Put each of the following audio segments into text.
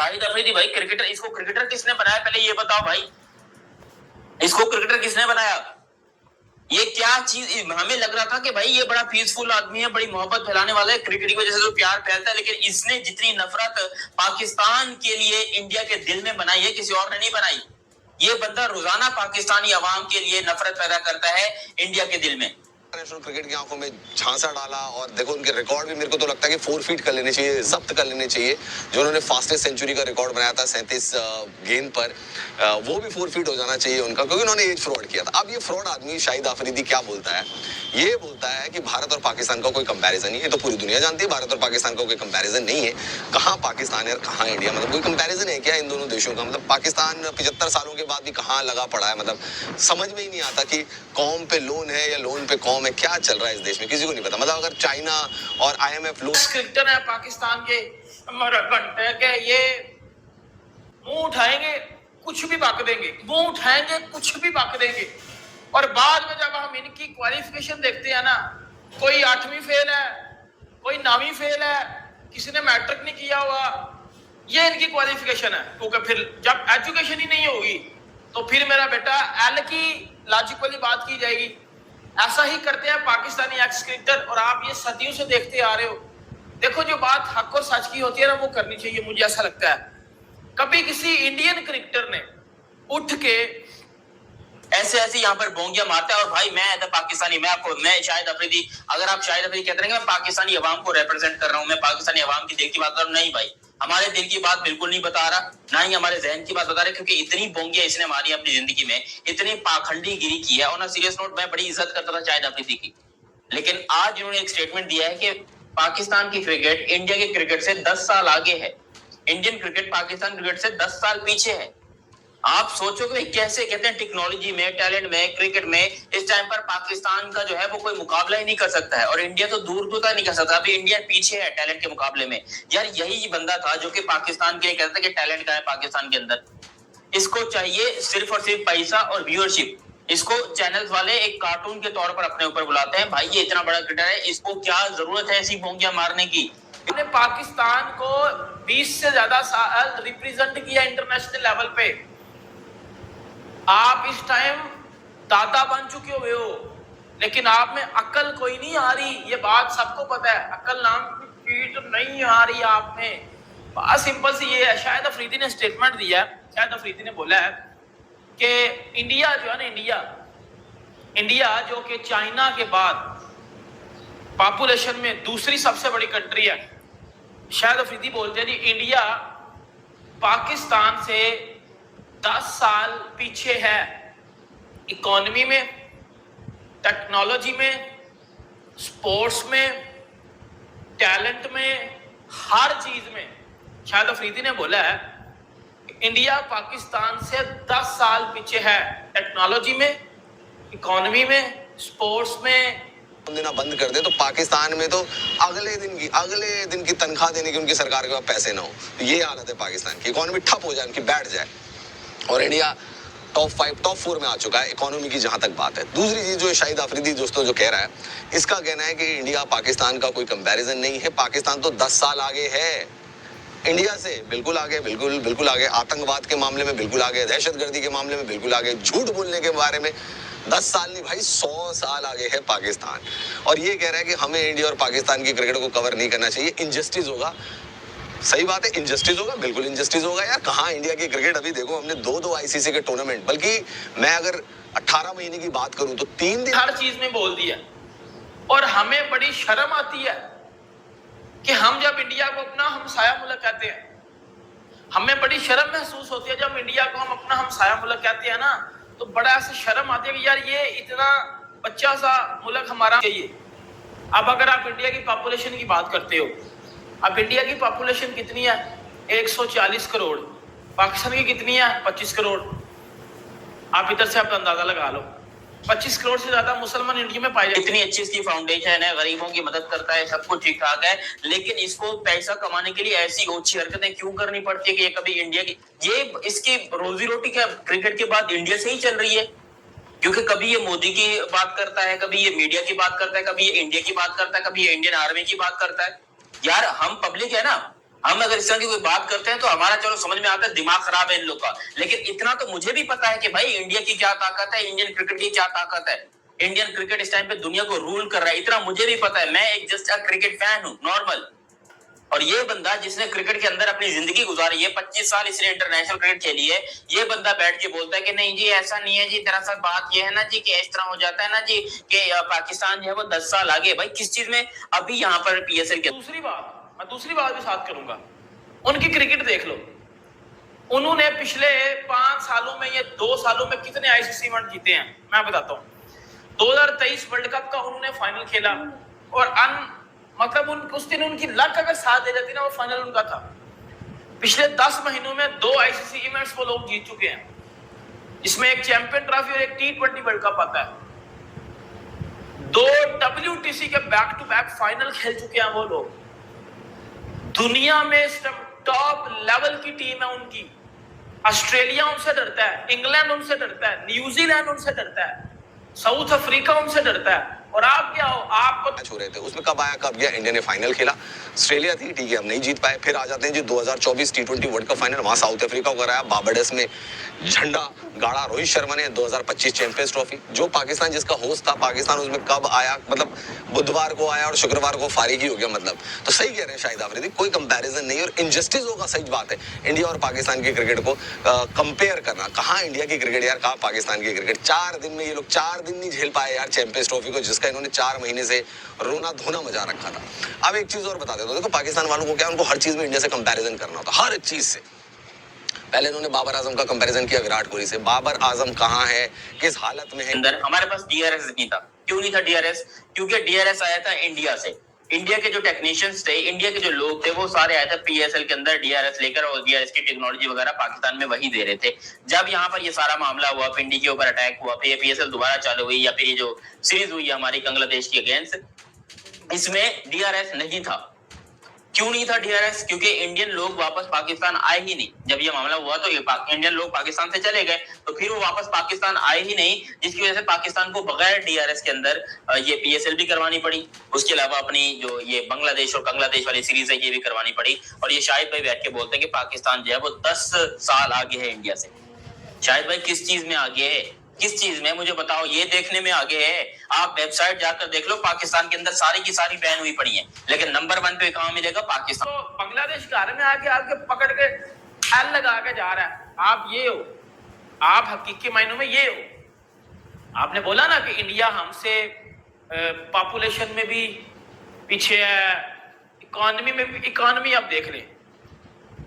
शाहिद अफरीदी भाई क्रिकेटर, इसको क्रिकेटर किसने बनाया पहले ये बताओ भाई, इसको क्रिकेटर किसने बनाया? ये क्या चीज, हमें लग रहा था कि भाई ये बड़ा पीसफुल आदमी है, बड़ी मोहब्बत फैलाने वाला है, क्रिकेट की वजह से तो प्यार फैलता है, लेकिन इसने जितनी नफरत पाकिस्तान के लिए इंडिया के दिल में बनाई है किसी और ने नहीं बनाई। ये बंदा रोजाना पाकिस्तानी अवाम के लिए नफरत पैदा करता है इंडिया के दिल में। इंटरनेशनल क्रिकेट की आंखों में झांसा डाला और देखो उनके रिकॉर्ड भी मेरे को तो लगता है कि 4 फीट कर लेने चाहिए, जब्त कर लेने चाहिए। जो उन्होंने फास्टेस्ट सेंचुरी का रिकॉर्ड बनाया था 37 गेंद पर, वो भी 4 फीट हो जाना चाहिए उनका, क्योंकि उन्होंने एज फ्रॉड किया था। अब ये फ्रॉड आदमी शाहिद अफरीदी क्या बोलता है? ये बोलता है कि भारत और पाकिस्तान का कोई कंपैरिजन नहीं है। तो पूरी दुनिया जानती है भारत और पाकिस्तान का कोई कंपैरिजन नहीं है। कहाँ पाकिस्तान है और कहाँ इंडिया, मतलब कोई कंपैरिजन है क्या इन दोनों देशों का? मतलब पाकिस्तान 75 सालों के बाद भी कहाँ लगा पड़ा है, मतलब समझ में ही नहीं आता कि कौम पे लोन है या लोन पे कौम है, क्या चल रहा है इस देश में किसी को नहीं पता। मतलब अगर चाइना और IMF लोन क्रिकेटर है पाकिस्तान के, हमारा घंटे के ये मुंह उठाएंगे कुछ भी बक देंगे, मुंह उठाएंगे कुछ भी बक देंगे, और बाद में जब हम इनकी क्वालिफिकेशन देखते हैं ना, कोई 8वीं फेल है, कोई 9वीं फेल है, किसी ने मैट्रिक नहीं किया हुआ, ये इनकी क्वालिफिकेशन है। क्योंकि फिर जब एजुकेशन ही नहीं होगी तो फिर मेरा बेटा एल की लॉजिक वाली बात की जाएगी। ऐसा ही करते हैं पाकिस्तानी एक्स क्रिकेटर, और आप ये सदियों से देखते आ रहे हो। देखो जो बात हक और सच की होती है ना, वो करनी चाहिए, मुझे ऐसा लगता है। कभी किसी इंडियन क्रिकेटर ने उठ के ऐसे ऐसे यहाँ पर बोंगिया मारता है और भाई मैं पाकिस्तानी, मैं शाहिद अफरीदी, अगर आप शाहिद अफरीदी कहते हैं मैं पाकिस्तानी अवाम को रिप्रेजेंट कर रहा हूँ, मैं पाकिस्तानी अवाम की दिल की बात कर रहा हूँ, नहीं भाई, हमारे दिल की बात बिल्कुल नहीं बता रहा, ना ही हमारे जहन की बात बता रहा, क्योंकि इतनी बोंगिया इसने मारी अपनी जिंदगी में, इतनी पाखंडी गिरी की है। और ना सीरियस नोट, मैं बड़ी इज्जत करता था शाहिद अफरीदी की, लेकिन आज इन्होंने एक स्टेटमेंट दिया है कि पाकिस्तान की क्रिकेट इंडिया के क्रिकेट से 10 साल आगे है, इंडियन क्रिकेट पाकिस्तान क्रिकेट से 10 साल पीछे है। आप सोचो कि कैसे, कहते हैं टेक्नोलॉजी में, टैलेंट में, क्रिकेट में इस टाइम पर पाकिस्तान का जो है वो कोई मुकाबला ही नहीं कर सकता है, और इंडिया तो दूर दूर तक नहीं कर सकता। अभी इंडिया पीछे है टैलेंट के मुकाबले में। यार यही बंदा था जो कि पाकिस्तान के कहता था कि टैलेंट का है पाकिस्तान के अंदर, इसको चाहिए सिर्फ और सिर्फ पैसा और व्यूअरशिप। इसको चैनल्स वाले एक कार्टून के तौर पर अपने ऊपर बुलाते हैं, भाई ये इतना बड़ा क्रिकेटर है, इसको क्या जरूरत है ऐसी बोंगियां मारने की। पाकिस्तान को 20 से ज्यादा साल रिप्रेजेंट किया इंटरनेशनल लेवल पे। आप इस टाइम दादा बन चुके हुए हो, लेकिन आप में अकल कोई नहीं आ रही, ये बात सबको पता है। अकल नाम की चीज नहीं आ रही आप में। बात सिंपल सी ये है, शाहिद अफरीदी ने स्टेटमेंट दिया है, शाहिद अफरीदी ने बोला है कि इंडिया जो है ना, इंडिया जो कि चाइना के बाद पॉपुलेशन में दूसरी सबसे बड़ी कंट्री है। शाहिद अफरीदी बोलते हैं जी इंडिया पाकिस्तान से 10 साल पीछे है, इकोनॉमी में, टेक्नोलॉजी में, स्पोर्ट्स में, टैलेंट में, हर चीज में। शाहिद अफरीदी ने बोला है इंडिया पाकिस्तान से 10 साल पीछे है, टेक्नोलॉजी में, इकोनॉमी में, स्पोर्ट्स में। देना बंद कर दे तो पाकिस्तान में तो अगले दिन की तनख्वाह देने की उनकी सरकार के पास पैसे ना हो। तो ये हालत है पाकिस्तान की, इकोनॉमी ठप हो जाए, उनकी बैठ जाए, और इंडिया टॉप 5 टॉप 4 में आ चुका है इकोनॉमी की जहां तक बात है। दूसरी चीज जो शाहिद अफरीदी दोस्तों जो कह रहा है, इसका कहना है कि इंडिया पाकिस्तान का कोई कंपैरिजन नहीं है, पाकिस्तान तो 10 साल आगे है इंडिया से, बिल्कुल आगे, बिल्कुल आगे, आतंकवाद के मामले में बिल्कुल आगे, दहशतगर्दी के मामले में बिल्कुल आगे, झूठ बोलने के बारे में 10 साल नहीं भाई 100 साल आगे है पाकिस्तान। और ये कह रहा है कि हमें इंडिया और पाकिस्तान की क्रिकेट को कवर नहीं करना चाहिए, इनजस्टिस होगा। सही बात है, इनजस्टिस होगा, बिल्कुल इनजस्टिस होगा यार। कहाँ इंडिया की क्रिकेट, अभी देखो हमने दो ICC के टूर्नामेंट, बल्कि मैं अगर 18 महीने की बात करूं तो 3 दिन हर चीज में बोल दिया। और हमें बड़ी शर्म आती है कि हम जब इंडिया को अपना हमसाया मुल्क कहते हैं, हमें बड़ी शर्म महसूस होती है जब इंडिया को हम अपना हमसाया मुल्क कहते हैं ना, तो बड़ा ऐसे शर्म आती है कि यार ये इतना बच्चा सा मुल्क हमारा चाहिए। अब अगर आप इंडिया की पॉपुलेशन की बात करते हो, अब इंडिया की पॉपुलेशन कितनी है? 140 करोड़। पाकिस्तान की कितनी है? 25 करोड़। आप इधर से आप अंदाजा लगा लो, 25 करोड़ से ज्यादा मुसलमान इंडिया में पाए जाते। इतनी अच्छी इसकी फाउंडेशन है, गरीबों की मदद करता है, सब कुछ ठीक ठाक है, लेकिन इसको पैसा कमाने के लिए ऐसी ओछी हरकतें क्यों करनी पड़ती है कि ये कभी इंडिया की, ये इसकी रोजी रोटी क्या क्रिकेट के बाद इंडिया से ही चल रही है? क्योंकि कभी ये मोदी की बात करता है, कभी ये मीडिया की बात करता है, कभी ये इंडिया की बात करता है, कभी ये इंडियन आर्मी की बात करता है। यार हम पब्लिक है ना, हम अगर इस तरह की कोई बात करते हैं तो हमारा चलो समझ में आता है दिमाग खराब है इन लोग का, लेकिन इतना तो मुझे भी पता है कि भाई इंडिया की क्या ताकत है, इंडियन क्रिकेट की क्या ताकत है। इंडियन क्रिकेट इस टाइम पे दुनिया को रूल कर रहा है, इतना मुझे भी पता है। मैं एक जस्ट क्रिकेट फैन हूं, नॉर्मल। और ये बंदा जिसने क्रिकेट के अंदर अपनी जिंदगी गुजारी है, 25 साल इसने इंटरनेशनल क्रिकेट खेली है, ये बंदा बैठ के बोलता है कि नहीं जी ऐसा नहीं है जी, दरअसल बात ये है ना जी कि इस तरह हो जाता है ना जी कि पाकिस्तान जो है वो 10 साल आगे। भाई किस चीज में? अभी यहाँ पर पीएसएल के मैं दूसरी बात भी साथ करूंगा। उनकी क्रिकेट देख लो, उन्होंने पिछले 5 सालों में या 2 सालों में कितने आईसीसी इवेंट जीते हैं मैं बताता हूं। 2023 वर्ल्ड कप का उन्होंने फाइनल खेला और मतलब उस दिन उनकी लक अगर साथ दे जाती ना, वो फाइनल उनका था। पिछले 10 महीनों में 2 आईसीसी इवेंट्स वो लोग जीत चुके हैं, इसमें एक चैंपियन ट्रॉफी और एक T20 वर्ल्ड कप आता है। 2 WTC के बैक टू बैक फाइनल खेल चुके हैं वो लोग। दुनिया में टॉप लेवल की टीम है उनकी। ऑस्ट्रेलिया उनसे डरता है, इंग्लैंड उनसे डरता है, न्यूजीलैंड उनसे डरता है, साउथ अफ्रीका उनसे डरता है। और आप क्या हो, आपको मैच हो रहे थे उसमें कब आया कब गया, इंडिया ने फाइनल खेला, ऑस्ट्रेलिया थी ठीक है हम नहीं जीत पाए। फिर आ जाते हैं जी 2024 T20 वर्ल्ड कप फाइनल, वहां साउथ अफ्रीका को कराया, बारबाडोस में झंडा गाड़ा रोहित शर्मा ने। 2025 चैंपियंस ट्रॉफी, जो पाकिस्तान जिसका होस्ट था, पाकिस्तान उसमें कब आया, मतलब बुधवार को आया और शुक्रवार को फारिग ही हो गया। मतलब तो सही कह रहे हैं शाहिद आफरीदी, कोई कंपैरिजन नहीं और इनजस्टिस होगा, सच बात है। इंडिया और पाकिस्तान की क्रिकेट को कंपेयर करना, कहाँ इंडिया की क्रिकेट यार, कहाँ पाकिस्तान की क्रिकेट। 4 दिन में ये लोग 4 दिन नहीं झेल पाए यार चैंपियंस ट्रॉफी को, जिसका इन्होंने 4 महीने से रोना धोना मजा रखा था। अब एक चीज और बता देता हूं, देखो पाकिस्तान वालों को क्या, उनको हर चीज में इंडिया से कंपैरिजन करना होता, हर चीज से। पहले इन्होंने बाबर आजम का कंपैरिजन किया विराट कोहली से। बाबर आजम कहाँ है, किस हालत में है? अंदर हमारे पास डीआरएस नहीं था। क्यों नहीं था डीआरएस? क्योंकि डीआरएस आया था इंडिया से। इंडिया के जो टेक्नीशियंस थे, इंडिया के जो लोग थे, वो सारे आए थे पीएसएल के अंदर डीआरएस लेकर, और डीआरएस की टेक्नोलॉजी वगैरह पाकिस्तान में वही दे रहे थे। जब यहाँ पर ये सारा मामला हुआ, पिंडी के ऊपर अटैक हुआ, फिर पीएसएल दोबारा चालू हुई, या फिर ये जो सीरीज हुई हमारी बांग्लादेश के अगेंस्ट, इसमें डीआरएस नहीं था। क्यों नहीं था डीआरएस? क्योंकि इंडियन लोग वापस पाकिस्तान आए ही नहीं। जब ये मामला हुआ तो इंडियन लोग पाकिस्तान से चले गए, तो फिर वो वापस पाकिस्तान आए ही नहीं, जिसकी वजह से पाकिस्तान को बगैर डीआरएस के अंदर ये पीएसएल भी करवानी पड़ी। उसके अलावा अपनी जो ये बांग्लादेश और बांग्लादेश वाली सीरीज है ये भी करवानी पड़ी। और ये शाहिद भाई बैठ के बोलते हैं कि पाकिस्तान जो है वो 10 साल आगे है इंडिया से। शाहिद भाई किस चीज में आगे है? किस चीज में मुझे बताओ, ये देखने में आगे है। आप वेबसाइट जाकर देख लो, पाकिस्तान के अंदर सारी की सारी बैन हुई पड़ी है, लेकिन नंबर 1 पे कहां मिलेगा? पाकिस्तान। तो बांग्लादेश घर में आके आपके पकड़ के एल लगा के जा रहा है। आप ये हो, आप हकीकी मायनों में ये हो। आपने बोला ना कि इंडिया हमसे पॉपुलेशन में भी पीछे है, इकोनॉमी में भी। इकोनॉमी आप देख लें,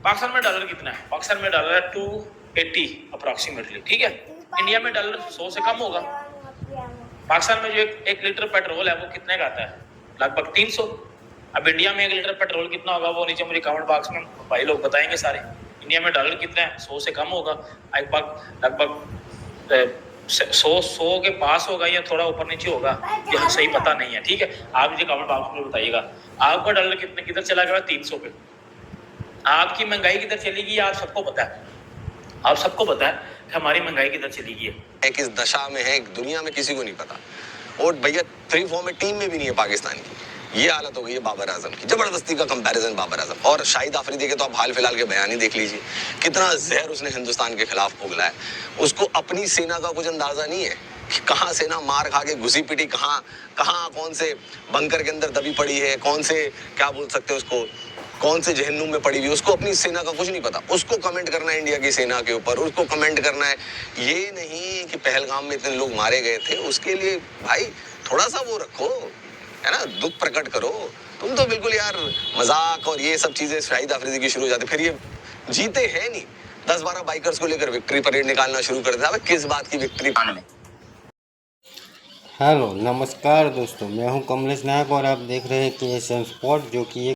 पाकिस्तान में डॉलर कितना है? पाकिस्तान में डॉलर है 280 अप्रोक्सीमेटली, ठीक है। इंडिया में डॉलर 100 से कम होगा। पाकिस्तान में जो एक लीटर पेट्रोल है वो कितने का आता है? लगभग 300। अब इंडिया में 1 लीटर पेट्रोल कितना होगा वो नीचे मुझे कमेंट बॉक्स में भाई लोग बताएंगे सारे। इंडिया में डॉलर कितना है? 100 से कम होगा, लगभग 100 के पास होगा या थोड़ा ऊपर नीचे होगा, यह सही पता नहीं है, ठीक है। आप मुझे कमेंट बॉक्स में बताइएगा आपका डॉलर किधर चला गया? 300 पे। आपकी महंगाई किधर चली गई? आप सबको पता है, आप सबको पता है कि हमारी महंगाई किधर चली गई है, किस दशा में है, दुनिया में किसी को नहीं पता। और भैया 3 फॉर्मेट टीम में भी नहीं है पाकिस्तान की। ये हालत हो गई है बाबर आजम की, जबरदस्ती का कंपैरिजन बाबर आजम और शाहिद आफरीदी के। तो आप हाल फिलहाल के बयान ही देख लीजिए, कितना जहर उसने हिंदुस्तान के खिलाफ उगला है। उसको अपनी सेना का कुछ अंदाजा नहीं है कि कहाँ सेना मार खा के घुसी पिटी, कहाँ कौन से बंकर के अंदर दबी पड़ी है, कौन से क्या बोल सकते हैं उसको, कौन से जहन्नुम में पड़ी हुई। उसको अपनी सेना का कुछ नहीं पता। उसको कमेंट करना है इंडिया की सेना के ऊपर, उसको कमेंट करना है ये नहीं कि पहलगाम में इतने लोग मारे गए थे। उसके लिए भाई थोड़ा सा वो रखो, है ना, दुख प्रकट करो। तुम तो बिल्कुल यार मजाक और ये सब चीजें शाहिद आफरीदी की शुरू हो जाती। फिर ये जीते हैं नहीं, 10-12 बाइकर्स को लेकर विक्ट्री परेड निकालना शुरू कर दिया। किस बात की विक्ट्री? हेलो नमस्कार दोस्तों, मैं हूं कमलेश नायक और आप देख रहे हैं KSM स्पोर्ट, जो कि एक